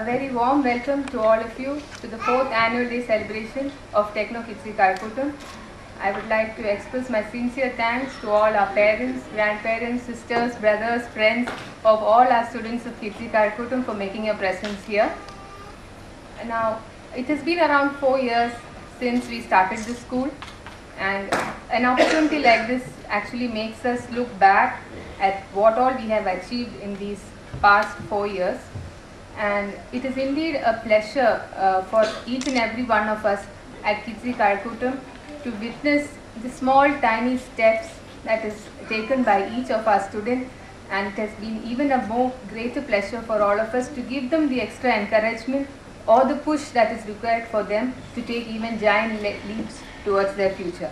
very warm welcome to all of you to the 4th annual day celebration of Techno Kidzi Kalkutam. I would like to express my sincere thanks to all our parents, grandparents, sisters, brothers, friends of all our students of Kidzi Kalkutam for making your presence here. Now, it has been around 4 years since we started this school, and an opportunity like this actually makes us look back at what all we have achieved in these past 4 years. And it is indeed a pleasure for each and every one of us at Kidzi Kalkutam to witness the small tiny steps that is taken by each of our students, and it has been even a more greater pleasure for all of us to give them the extra encouragement or the push that is required for them to take even giant leaps towards their future.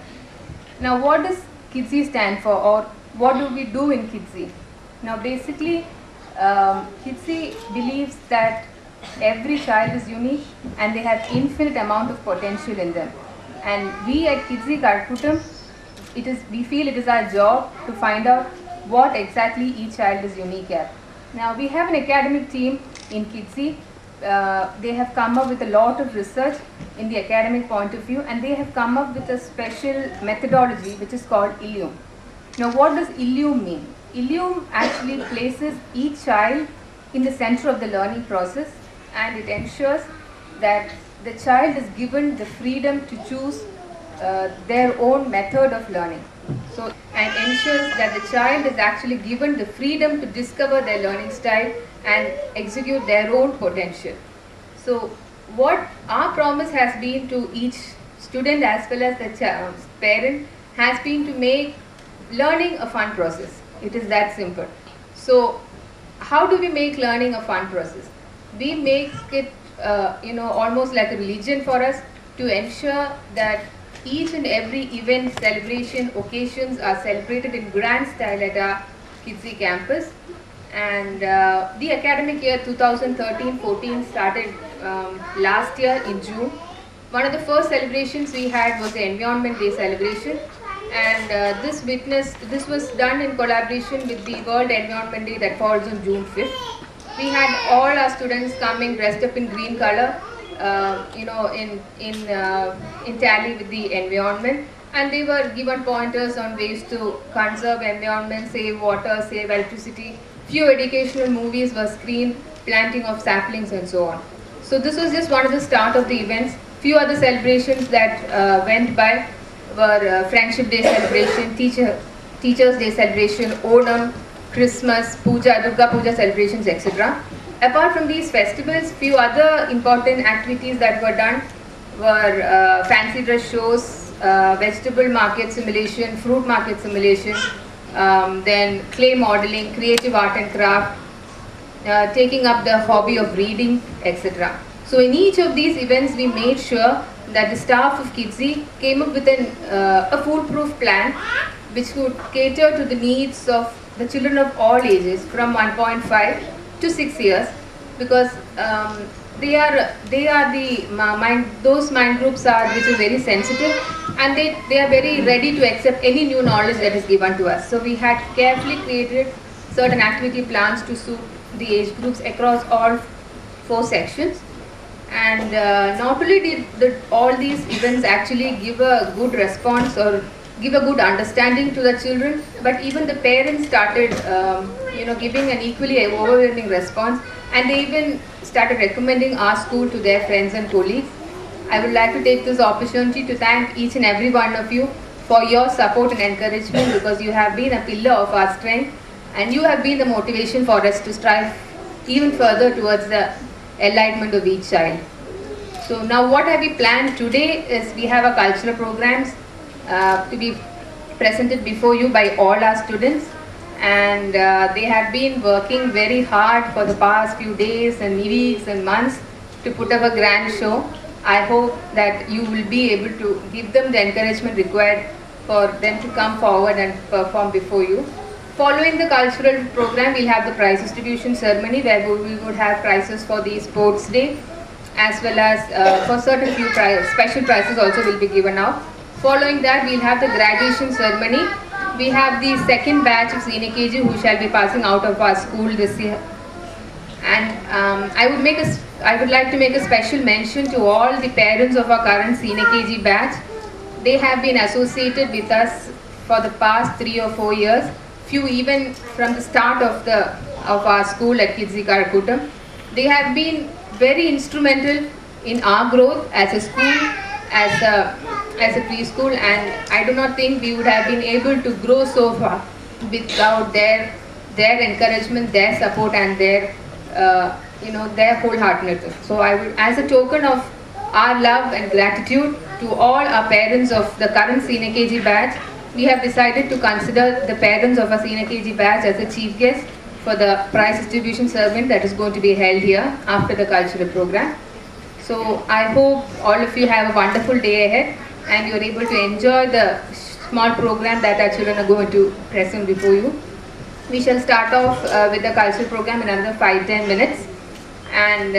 Now, what does Kidzi stand for, or what do we do in Kidzi? Now, basically, Kidzi believes that every child is unique and they have infinite amount of potential in them. And we at Kidzi Kalkutam, we feel it is our job to find out what exactly each child is unique at. Now, we have an academic team in Kidzi. They have come up with a lot of research in the academic point of view, and they have come up with a special methodology which is called ILLUME. Now, what does ILLUME mean? ILLUME actually places each child in the center of the learning process, and it ensures that the child is given the freedom to choose their own method of learning. So, and ensures that the child is actually given the freedom to discover their learning style and execute their own potential. So, what our promise has been to each student as well as the parent has been to make learning a fun process. It is that simple. So, how do we make learning a fun process? We make it, almost like a religion for us, to ensure that each and every event, celebration, occasions are celebrated in grand style at our Kidzi campus. And the academic year 2013-14 started last year in June. One of the first celebrations we had was the Environment Day celebration, and this was done in collaboration with the World Environment Day that falls on June 5th. We had all our students coming dressed up in green color, in tally with the environment, and they were given pointers on ways to conserve environment, save water, save electricity. Few educational movies were screened, planting of saplings and so on. So this was just one of the start of the events. Few other celebrations that went by were Friendship Day celebration, Teachers Day celebration, Onam, Christmas, Puja, Durga Puja celebrations, etc. Apart from these festivals, few other important activities that were done were fancy dress shows, vegetable market simulation, fruit market simulation, then clay modeling, creative art and craft, taking up the hobby of reading, etc. So in each of these events, we made sure that the staff of Kidzi came up with a foolproof plan which would cater to the needs of the children of all ages from 1.5 to 6 years, because those mind groups which is very sensitive, and they are very ready to accept any new knowledge that is given to us. So we had carefully created certain activity plans to suit the age groups across all 4 sections. And not only did all these events actually give a good response or give a good understanding to the children, but even the parents started giving an equally overwhelming response, and they even started recommending our school to their friends and colleagues. I would like to take this opportunity to thank each and every one of you for your support and encouragement, because you have been a pillar of our strength, and you have been the motivation for us to strive even further towards the enlightenment of each child. So now what have we planned today is we have a cultural programs to be presented before you by all our students, and they have been working very hard for the past few days and weeks and months to put up a grand show. I hope that you will be able to give them the encouragement required for them to come forward and perform before you. Following the cultural program, we'll have the prize distribution ceremony, where we would have prizes for the sports day, as well as for certain few special prizes also will be given out. Following that, we'll have the graduation ceremony. We have the second batch of senior KG who shall be passing out of our school this year. And I would make a I would like to make a special mention to all the parents of our current senior KG batch. They have been associated with us for the past 3 or 4 years, few even from the start of our school at Kidzi Karakutam. They have been very instrumental in our growth as a school, as a preschool, and I do not think we would have been able to grow so far without their encouragement, their support, and their their wholeheartedness. So I would, as a token of our love and gratitude to all our parents of the current senior KG batch, we have decided to consider the parents of our senior KG batch as a chief guest for the prize distribution ceremony that is going to be held here after the cultural program. So I hope all of you have a wonderful day ahead and you are able to enjoy the small program that our children are going to present before you. We shall start off with the cultural program in another 5-10 minutes, and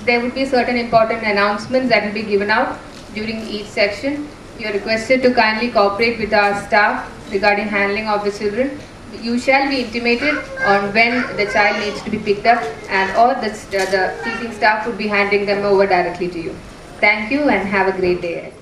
there would be certain important announcements that will be given out during each section. You are requested to kindly cooperate with our staff regarding handling of the children. You shall be intimated on when the child needs to be picked up, and or the teaching staff would be handing them over directly to you. Thank you and have a great day ahead.